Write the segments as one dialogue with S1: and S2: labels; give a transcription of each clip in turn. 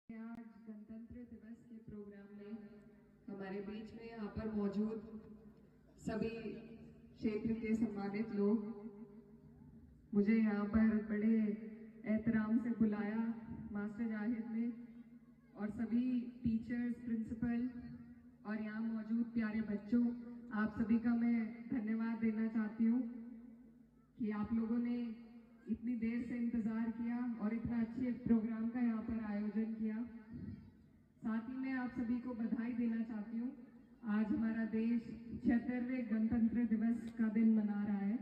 S1: आज गणतंत्र दिवस के प्रोग्राम में हमारे बीच में यहाँ पर मौजूद सभी क्षेत्र के सम्मानित लोग, मुझे यहाँ पर बड़े एहतराम से बुलाया मास्टर जाहिद ने, और सभी टीचर्स, प्रिंसिपल और यहाँ मौजूद प्यारे बच्चों, आप सभी का मैं धन्यवाद देना चाहती हूँ कि आप लोगों ने इतनी देर से इंतजार किया और इतना अच्छे प्रोग्राम का यहाँ पर आयोजन किया। साथ ही मैं आप सभी को बधाई देना चाहती हूँ। आज हमारा देश 76वें गणतंत्र दिवस का दिन मना रहा है,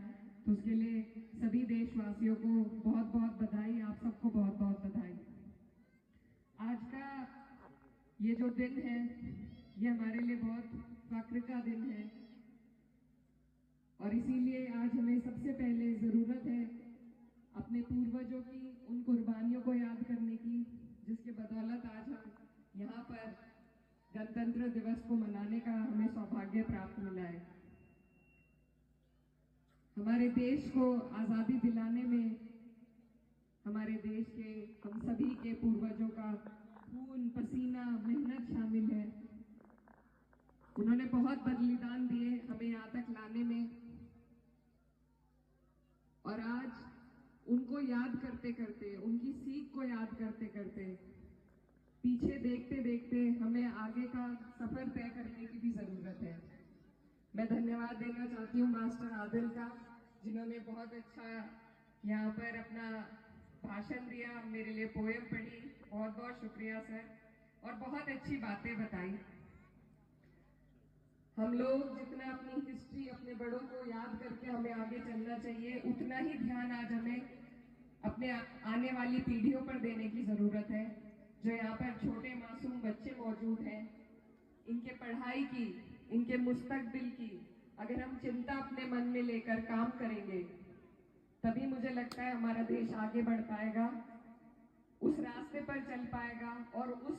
S1: तो उसके लिए सभी देशवासियों को बहुत बहुत बधाई, आप सबको बहुत बहुत बधाई। आज का ये जो दिन है, ये हमारे लिए बहुत फख्र का दिन है और इसीलिए आज हमें सबसे पहले जरूरत है अपने पूर्वजों की उन कुर्बानियों को याद करने की, जिसके बदौलत आज हम यहाँ पर गणतंत्र दिवस को मनाने का हमें सौभाग्य प्राप्त मिला है। हमारे देश को आजादी दिलाने में हमारे देश के हम सभी के पूर्वजों का खून, पसीना, मेहनत शामिल है। उन्होंने बहुत बलिदान दिए हमें यहाँ तक लाने में, और आज उनको याद करते करते, उनकी सीख को याद करते करते, पीछे देखते देखते हमें आगे का सफर तय करने की भी जरूरत है। मैं धन्यवाद देना चाहती हूँ मास्टर आदिल का, जिन्होंने बहुत अच्छा यहाँ पर अपना भाषण दिया, मेरे लिए पोएम पढ़ी। बहुत बहुत शुक्रिया सर, और बहुत अच्छी बातें बताई। हम लोग जितना अपनी हिस्ट्री, अपने बड़ों को याद करके हमें आगे चलना चाहिए, उतना ही ध्यान आज हमें अपने आने वाली पीढ़ियों पर देने की जरूरत है। जो यहाँ पर छोटे मासूम बच्चे मौजूद हैं, इनके पढ़ाई की, इनके मुस्तकबिल की अगर हम चिंता अपने मन में लेकर काम करेंगे, तभी मुझे लगता है हमारा देश आगे बढ़ पाएगा, उस रास्ते पर चल पाएगा और उस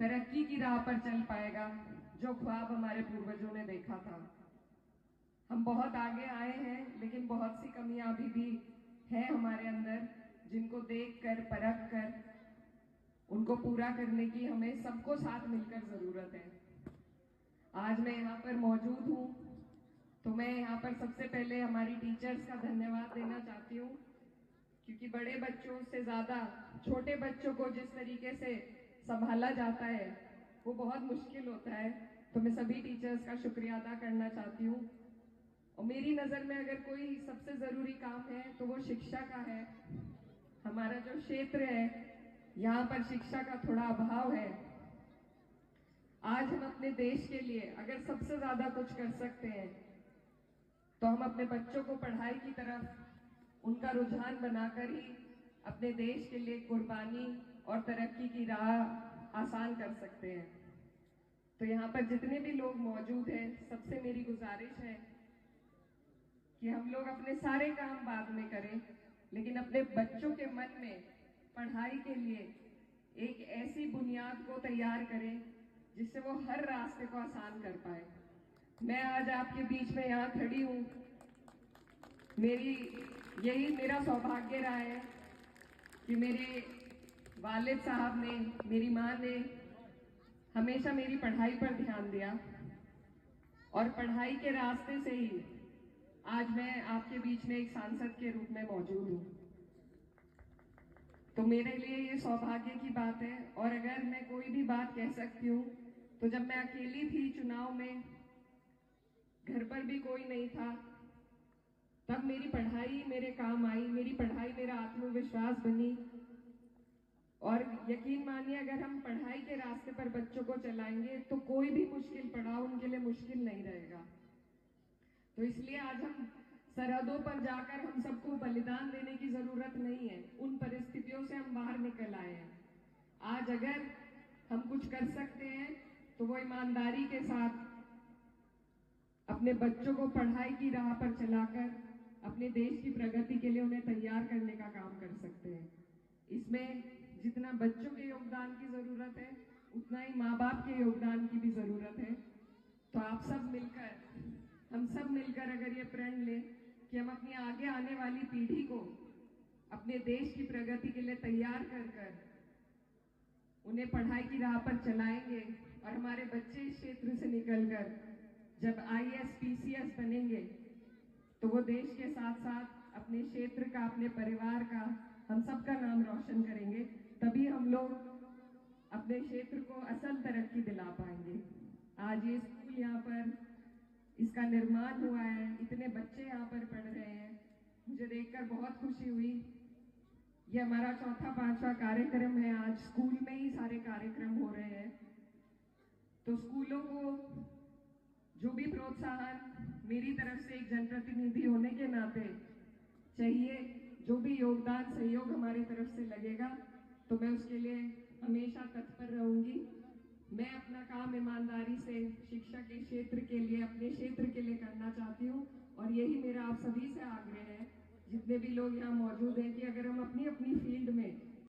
S1: तरक्की की राह पर चल पाएगा जो ख्वाब हमारे पूर्वजों ने देखा था। हम बहुत आगे आए हैं, लेकिन बहुत सी कमियां अभी भी है हमारे अंदर, जिनको देखकर, परख कर उनको पूरा करने की हमें सबको साथ मिलकर जरूरत है। आज मैं यहाँ पर मौजूद हूँ, तो मैं यहाँ पर सबसे पहले हमारी टीचर्स का धन्यवाद देना चाहती हूँ, क्योंकि बड़े बच्चों से ज्यादा छोटे बच्चों को जिस तरीके से संभाला जाता है वो बहुत मुश्किल होता है। तो मैं सभी टीचर्स का शुक्रिया अदा करना चाहती हूँ। और मेरी नजर में अगर कोई सबसे जरूरी काम है तो वो शिक्षा का है। हमारा जो क्षेत्र है, यहाँ पर शिक्षा का थोड़ा अभाव है। आज हम अपने देश के लिए अगर सबसे ज्यादा कुछ कर सकते हैं तो हम अपने बच्चों को पढ़ाई की तरफ उनका रुझान बनाकर ही अपने देश के लिए कुर्बानी और तरक्की की राह आसान कर सकते हैं। तो यहाँ पर जितने भी लोग मौजूद हैं, सबसे मेरी गुजारिश है कि हम लोग अपने सारे काम बाद में करें, लेकिन अपने बच्चों के मन में पढ़ाई के लिए एक ऐसी बुनियाद को तैयार करें जिससे वो हर रास्ते को आसान कर पाए। मैं आज आपके बीच में यहाँ खड़ी हूँ, यही मेरा सौभाग्य रहा है कि मेरे वालिद साहब ने, मेरी माँ ने हमेशा मेरी पढ़ाई पर ध्यान दिया, और पढ़ाई के रास्ते से ही आज मैं आपके बीच में एक सांसद के रूप में मौजूद हूँ। तो मेरे लिए ये सौभाग्य की बात है। और अगर मैं कोई भी बात कह सकती हूँ तो जब मैं अकेली थी चुनाव में, घर पर भी कोई नहीं था, तब मेरी पढ़ाई मेरे काम आई। मेरी पढ़ाई मेरा आत्मविश्वास बनी, और यकीन मानिए अगर हम पढ़ाई के रास्ते पर बच्चों को चलाएंगे तो कोई भी मुश्किल पड़ाव उनके लिए मुश्किल नहीं रहेगा। तो इसलिए आज हम सरहदों पर जाकर हम सबको बलिदान देने की जरूरत नहीं है। उन परिस्थितियों से हम बाहर निकल आए हैं। आज अगर हम कुछ कर सकते हैं तो वो ईमानदारी के साथ अपने बच्चों को पढ़ाई की राह पर चलाकर अपने देश की प्रगति के लिए उन्हें तैयार करने का काम कर सकते हैं। इसमें जितना बच्चों के योगदान की जरूरत है, उतना ही माँ बाप के योगदान की भी जरूरत है। तो आप सब मिलकर, हम सब मिलकर अगर ये प्रण लें कि हम अपनी आगे आने वाली पीढ़ी को अपने देश की प्रगति के लिए तैयार कर उन्हें पढ़ाई की राह पर चलाएंगे और हमारे बच्चे इस क्षेत्र से निकलकर जब आईएएस पीसीएस बनेंगे तो वो देश के साथ साथ अपने क्षेत्र का, अपने परिवार का, हम सबका नाम रोशन करेंगे। तभी हम लोग अपने क्षेत्र को असल तरक्की दिला पाएंगे। आज ये स्कूल यहाँ पर इसका निर्माण हुआ है, इतने बच्चे यहाँ पर पढ़ रहे हैं, मुझे देखकर बहुत खुशी हुई। ये हमारा चौथा पांचवा कार्यक्रम है, आज स्कूल में ही सारे कार्यक्रम हो रहे हैं। तो स्कूलों को जो भी प्रोत्साहन मेरी तरफ से एक जनप्रतिनिधि होने के नाते चाहिए, जो भी योगदान सहयोग हमारी तरफ से लगेगा, तो मैं उसके लिए हमेशा तत्पर रहूंगी। मैं अपना काम ईमानदारी से शिक्षा के क्षेत्र के लिए, अपने क्षेत्र के लिए करना चाहती हूँ और यही मेरा आप सभी से आग्रह है, जितने भी लोग यहाँ मौजूद हैं, कि अगर हम अपनी अपनी फील्ड में